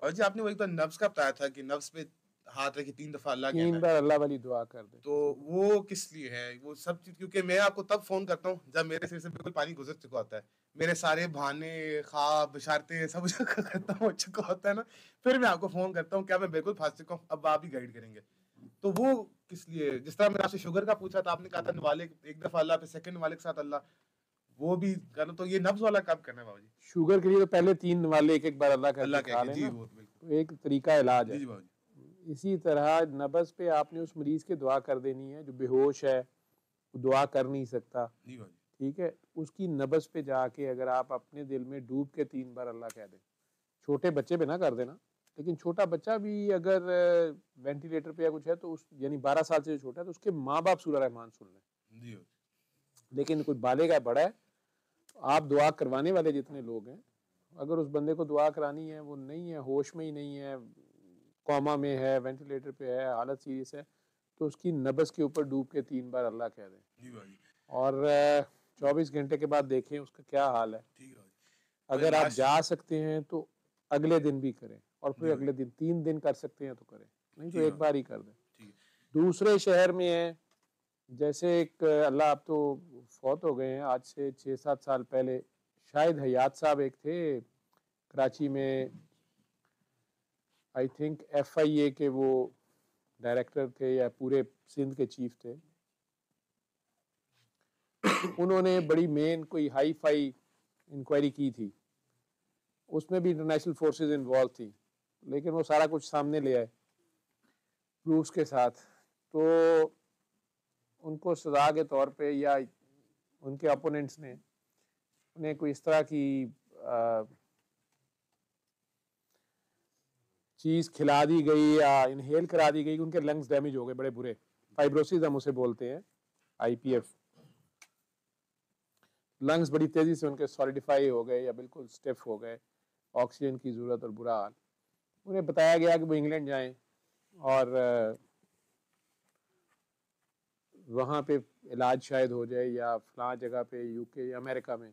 और जी आपने वो एक बार नफ्स का बताया था कि नफ्स पे हाथ रख के 3 दफ़ा अल्लाह कहना 3 है। बार अल्लाह वाली दुआ कर दे। तो वो किस लिए है? वो सब चीज़ क्योंकि मैं आपको तब फ़ोन करता हूँ जब मेरे सिर से बिल्कुल पानी गुज़र चुका होता है। मेरे सारे बहाने, ख़्वाब, बशर्तें सब कुछ खत्म हो चुका होता है ना, फिर मैं आपको फ़ोन करता हूँ, क्या मैं बिल्कुल फँस चुका हूँ, अब आप ही गाइड करेंगे। तो वो किस लिए? जिस तरह मैंने आपसे शुगर का पूछा था, आपने कहा था नवाले एक दफ़ा अल्लाह, फिर सेकंड नवाले के साथ अल्लाह, वो भी करना, तो ये नब्ज़ वाला कब करना है बाबा जी? शुगर के लिए तो पहले 3 वाले एक-एक बार अल्लाह करके अल्लाह कह खा के, जी लेना, वो बिल्कुल। तो एक तरीका इलाज जी, है। जी बाबा जी। इसी तरह नब्ज़ पे आपने उस मरीज़ की दुआ कर देनी है जो बेहोश है, वो दुआ कर नहीं सकता, जी बाबा जी। ठीक है? उसकी नब्ज़ पे जाके अगर आप अपने दिल में डूब के 3 बार अल्लाह कह दें, छोटे बच्चे पे ना कर देना, लेकिन छोटा बच्चा भी अगर वेंटिलेटर पे या कुछ है तो उस यानी 12 साल से जो छोटा है तो उसके माँ-बाप सूरह रहमान सुन लें। जी बाबा लेकिन कोई बालिग है, बड़ा है, तो आप दुआ करवाने वाले जितने लोग हैं, अगर उस बंदे को दुआ करानी है, वो नहीं है, होश में ही नहीं है, कोमा में है, वेंटिलेटर पे है, हालत सीरियस है, तो उसकी नब्ज़ के ऊपर डूब के 3 बार अल्लाह कह दें जी। जी बाबा जी। और 24 घंटे के बाद देखें उसका क्या हाल है। ठीक है बाबा जी। और अगर आप लास्ट जा सकते हैं तो अगले दिन भी करें और जी फिर बाबा जी। अगले दिन 3 दिन कर सकते हैं तो करें, नहीं तो ठीक है एक बाबा जी। बार ही कर दें। ठीक है। दूसरे शहर में है, जैसे एक अल्लाह, आप तो फौत हो गए हैं, आज से 6-7 साल पहले शायद हयात साहब एक थे, कराची में, आई थिंक FIA के वो डायरेक्टर थे या पूरे सिंध के चीफ थे। उन्होंने बड़ी मेन कोई हाई फाई इंक्वायरी की थी, उसमें भी इंटरनेशनल फोर्सेस इन्वॉल्व थी, लेकिन वो सारा कुछ सामने ले आए प्रूफ्स के साथ। तो उनको सजा के तौर पे या उनके अपोनेंट्स ने उन्हें कोई इस तरह की चीज़ खिला दी गई या इनहेल करा दी गई कि उनके लंग्स डैमेज हो गए, बड़े बुरे फाइब्रोसिस हम उसे बोलते हैं, IPF। लंग्स बड़ी तेज़ी से उनके सॉलिडिफाई हो गए या बिल्कुल स्टिफ हो गए, ऑक्सीजन की ज़रूरत और बुरा हाल। उन्हें बताया गया कि वो इंग्लैंड जाएं और वहाँ पे इलाज शायद हो जाए या फलां जगह पे UK या अमेरिका में,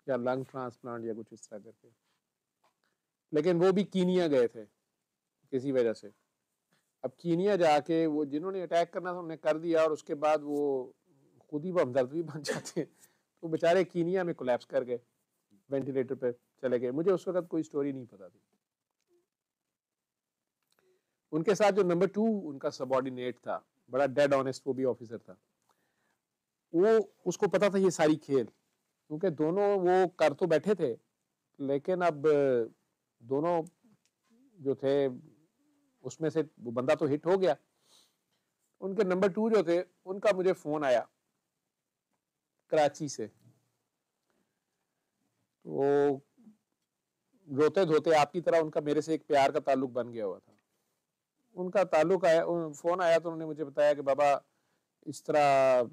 या लंग ट्रांसप्लांट या कुछ इस तरह करके। लेकिन वो भी कीनिया गए थे किसी वजह से। अब कीनिया जाके वो जिन्होंने अटैक करना था उन्होंने कर दिया और उसके बाद वो खुद ही वो हमदर्द भी बन जाते हैं, तो बेचारे कीनिया में कोलैप्स कर गए, वेंटिलेटर पे चले गए। मुझे उस वक्त कोई स्टोरी नहीं पता थी। उनके साथ जो नंबर 2 उनका सबॉर्डिनेट था, बड़ा डेड ऑनेस्ट, वो भी ऑफिसर था, वो उसको पता था ये सारी खेल, क्योंकि दोनों वो कर तो बैठे थे, लेकिन अब दोनों जो थे उसमें से वो बंदा तो हिट हो गया। उनके नंबर 2 जो थे उनका मुझे फोन आया कराची से, तो रोते धोते आपकी तरह उनका मेरे से एक प्यार का ताल्लुक बन गया हुआ था। उनका ताल्लुक आया, फोन आया तो उन्होंने मुझे बताया कि बाबा इस तरह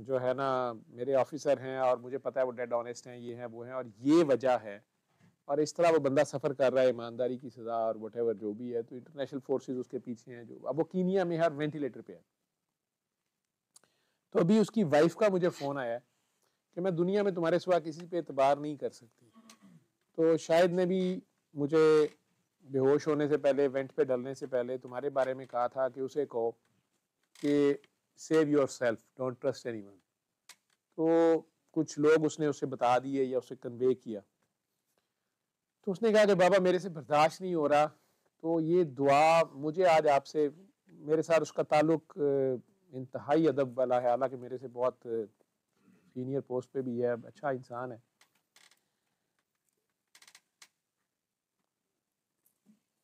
जो है ना, मेरे ऑफिसर हैं और मुझे पता है वो डेड ऑनेस्ट हैं, ये हैं वो हैं और ये वजह है, और इस तरह वो बंदा सफ़र कर रहा है, ईमानदारी की सज़ा और वटेवर जो भी है, तो इंटरनेशनल फोर्सेस उसके पीछे हैं, जो अब वो कीनिया में है, वेंटिलेटर पे है। तो अभी उसकी वाइफ का मुझे फ़ोन आया कि मैं दुनिया में तुम्हारे सिवा किसी पे एतबार नहीं कर सकती। तो शायद ने भी मुझे बेहोश होने से पहले, वेंट पे डलने से पहले तुम्हारे बारे में कहा था कि उसे कहो कि save your self, don't trust anyone. तो कुछ लोग उसने उसे बता दिए या उसे कन्वे किया, तो उसने कहा कि बाबा मेरे से बर्दाश्त नहीं हो रहा, तो ये दुआ मुझे आज आपसे, मेरे साथ उसका ताल्लुक इंतहाई अदब वाला है, हालांकि मेरे से बहुत सीनियर पोस्ट पे भी है, अच्छा इंसान है।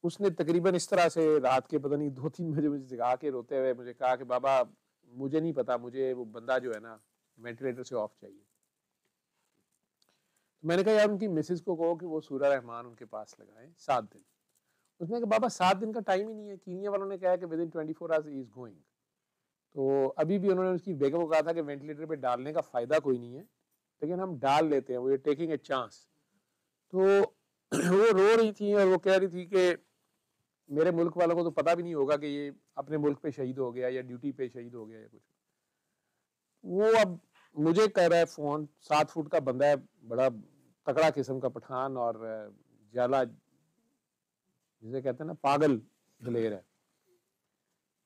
उसने तकरीबन इस तरह से रात के पता नहीं 2-3 बजे मुझे जगा के रोते हुए मुझे कहा कि बाबा मुझे नहीं पता, मुझे वो बंदा जो है ना वेंटिलेटर से ऑफ चाहिए। तो मैंने कहा यार उनकी मिसेज को कहो कि वो सूरह रहमान उनके पास लगाए 7 दिन। उसने कहा बाबा 7 दिन का टाइम ही नहीं है, कीनिया वालों ने कहा कि with in 24 hours he is going. तो अभी भी उन्होंने उसकी बेगम को कहा था कि वेंटिलेटर पे डालने का फायदा कोई नहीं है, लेकिन हम डाल लेते हैं, वो टेकिंग ए चांस। तो वो रो रही थी और वो कह रही थी कि मेरे मुल्क वालों को तो पता भी नहीं होगा कि ये अपने मुल्क पे शहीद हो गया या ड्यूटी पे शहीद हो गया या कुछ। वो अब मुझे कह रहा है फोन, 7 फुट का बंदा है, बड़ा तगड़ा किस्म का पठान और जाला जिसे कहते हैं ना पागल दिलेर है।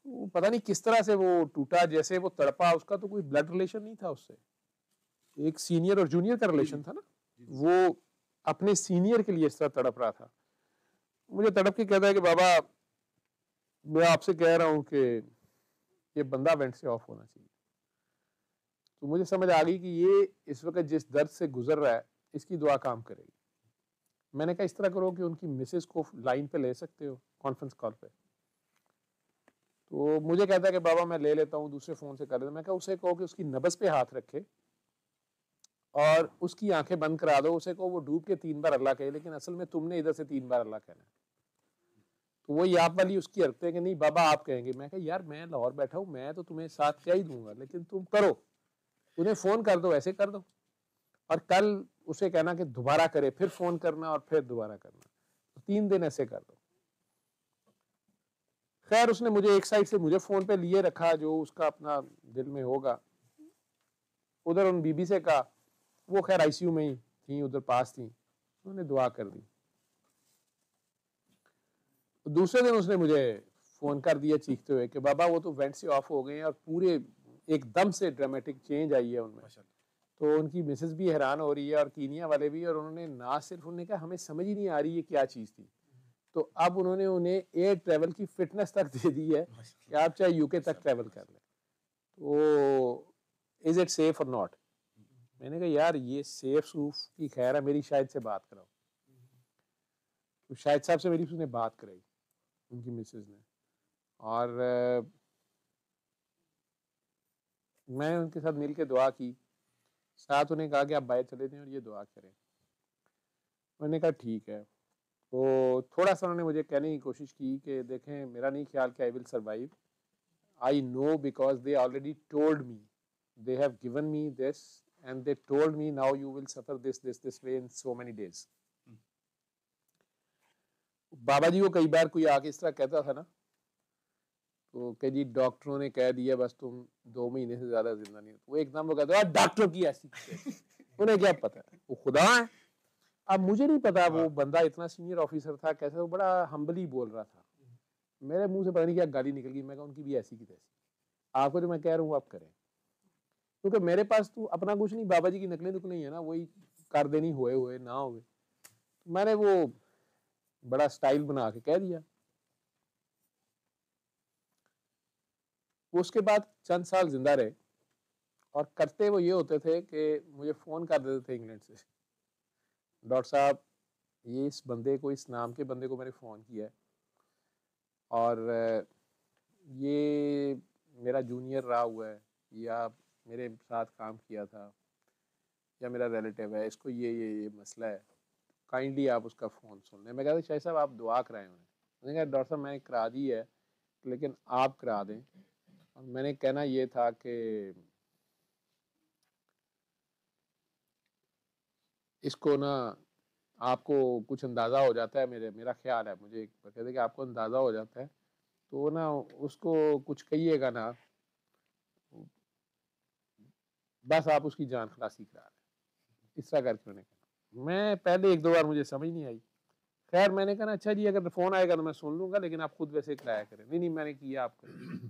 वो पता नहीं किस तरह से वो टूटा, जैसे वो तड़पा, उसका तो कोई ब्लड रिलेशन नहीं था उससे, एक सीनियर और जूनियर का रिलेशन था ना, वो अपने सीनियर के लिए इस तरह तड़प रहा था। मुझे तड़प के कहता है कि बाबा मैं आपसे कह रहा हूँ कि ये बंदा वेंट से ऑफ होना चाहिए। तो मुझे समझ आ गई कि ये इस वक्त जिस दर्द से गुजर रहा है इसकी दुआ काम करेगी। मैंने कहा इस तरह करो कि उनकी मिसेस को लाइन पे ले सकते हो कॉन्फ्रेंस कॉल पे। तो मुझे कहता है कि बाबा मैं ले लेता हूँ, दूसरे फोन से कर लेता। मैं कहा उसे कहो कि उसकी नब्ज पे हाथ रखे और उसकी आंखें बंद करा दो, उसे कहो वो डूब के 3 बार अल्लाह कहे, लेकिन असल में तुमने इधर से 3 बार अल्लाह कहना है। तो वही आप वाली उसकी हरकतें कि नहीं बाबा आप कहेंगे। मैं कहा यार मैं लाहौर बैठा हूँ, मैं तो तुम्हें साथ क्या ही दूंगा, लेकिन तुम करो, उन्हें फोन कर दो, ऐसे कर दो, और कल उसे कहना कि दोबारा करे, फिर फोन करना और फिर दोबारा करना, तो 3 दिन ऐसे कर दो। खैर उसने मुझे एक साइड से मुझे फोन पे लिए रखा, जो उसका अपना दिल में होगा। उधर उन बीबी से कहा, वो खैर आईसीयू में ही थी, उधर पास थी, उन्होंने दुआ कर दी। दूसरे दिन उसने मुझे फोन कर दिया चीखते हुए कि बाबा वो तो वेंट से ऑफ हो गए हैं और पूरे एकदम से ड्रामेटिक चेंज आई है उनमें। तो उनकी मिसेस भी हैरान हो रही है और कीनिया वाले भी, और उन्होंने ना सिर्फ उन्होंने कहा हमें समझ ही नहीं आ रही है क्या चीज़ थी। तो अब उन्होंने उन्हें एयर ट्रेवल की फिटनेस तक दे दी है कि आप चाहे यूके तक ट्रेवल कर लें। तो इज इट सेफ और नॉट? मैंने कहा यार ये सेफ सूफ की खैर है, मेरी शायद से बात कराओ। तो शाहिद साहब से मेरी उसने बात कराई, उनकी मिसेज ने, और मैं उनके साथ मिल के दुआ की, साथ उन्हें कहा कि आप बाहर चले जाएं और ये दुआ करें। मैंने कहा ठीक है। तो थोड़ा सा उन्होंने मुझे कहने की कोशिश की कि देखें मेरा नहीं ख्याल कि I will survive, I know because they already told me, they have given me this and they told me now you will suffer this way in so many days. बाबा जी को कई बार कोई आके इस तरह कहता था ना, तो कि जी डॉक्टरों ने कह दिया बस तुम 2 महीने से ज्यादा जिंदा नहीं हो, तो वो एकदम वो कहता है डॉक्टर की ऐसी उन्हें क्या पता है, वो खुदा है। अब मुझे नहीं पता वो बंदा इतना सीनियर ऑफिसर था कैसे, वो बड़ा हम्बली बोल रहा था, मेरे मुंह से पता नहीं क्या गाली निकल गई। मैं कहा उनकी भी ऐसी की तैसी, आपको जो मैं कह रहा हूँ आप करें, क्योंकि मेरे पास तो अपना कुछ नहीं, बाबा जी की नकलें नुकलें है ना, वही कर देनी हुए हुए ना हुए। तो मैंने वो बड़ा स्टाइल बना के कह दिया। उसके बाद चंद साल जिंदा रहे, और करते वो ये होते थे कि मुझे फ़ोन कर देते थे इंग्लैंड से, डॉक्टर साहब ये इस बंदे को, इस नाम के बंदे को मैंने फ़ोन किया है और ये मेरा जूनियर रहा हुआ है या मेरे साथ काम किया था या मेरा रिलेटिव है, इसको ये मसला है, काइंडली आप उसका फ़ोन सुन लें। मैं कहता शायद साहब आप दुआ कराएं उन्हें। मैंने कहा डॉक्टर साहब मैंने करा दी है लेकिन आप करा दें। और मैंने कहना ये था कि इसको ना आपको कुछ अंदाज़ा हो जाता है, मेरा ख्याल है, मुझे कहते हैं कि आपको अंदाज़ा हो जाता है, तो ना उसको कुछ कहिएगा ना, बस आप उसकी जान खलासी करा दें, इस तरह करके उन्होंने कहा। मैं पहले 1-2 बार मुझे समझ नहीं आई, खैर मैंने कहा अच्छा जी अगर फ़ोन आएगा तो मैं सुन लूँगा, लेकिन आप खुद वैसे कराया करें। नहीं मैंने किया, आप करें।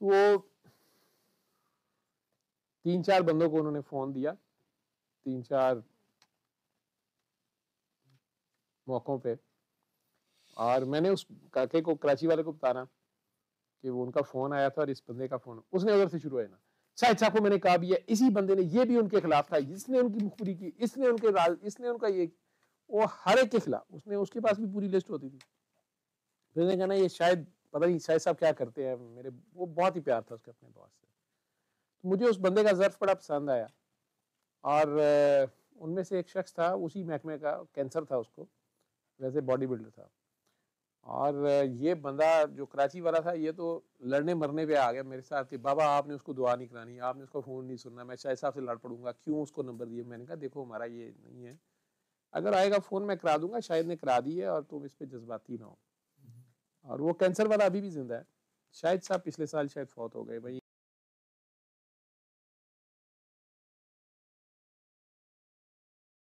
तो वो 3-4 बंदों को उन्होंने फ़ोन दिया, 3-4 मौक़ों पे, और मैंने उस काके को, कराची वाले को बताना कि वो उनका फ़ोन आया था और इस बंदे का फ़ोन, उसने उधर से शुरू है ना शाहिद साहब को मैंने कहा भी है, इसी बंदे ने, ये भी उनके खिलाफ था, इसने उनकी मुखबिरी की, इसने उनके राज, इसने उनका ये, वो हर एक के खिलाफ, उसने, उसके पास भी पूरी लिस्ट होती थी। फिर मैंने कहा ना ये शायद पता नहीं शाहिद साहब क्या करते हैं, मेरे वो बहुत ही प्यार था उसके अपने बॉस से। तो मुझे उस बंदे का ज़र्फ बड़ा पसंद आया, और उनमें से एक शख्स था उसी महकमे का, कैंसर था उसको, वैसे बॉडी बिल्डर था, और ये बंदा जो कराची वाला था ये तो लड़ने मरने पे आ गया मेरे साथ कि बाबा आपने उसको दुआ नहीं करानी, आपने उसको फ़ोन नहीं सुनना, मैं शाहिद साहब से लड़ पड़ूंगा, क्यों उसको नंबर दिए। मैंने कहा देखो हमारा ये नहीं है, अगर आएगा फ़ोन मैं करा दूंगा, शायद ने करा दी है और तुम इस पर जज्बाती ना हो। और वो कैंसर वाला अभी भी जिंदा है, शाहिद साहब पिछले साल शायद फौत हो गए भाई।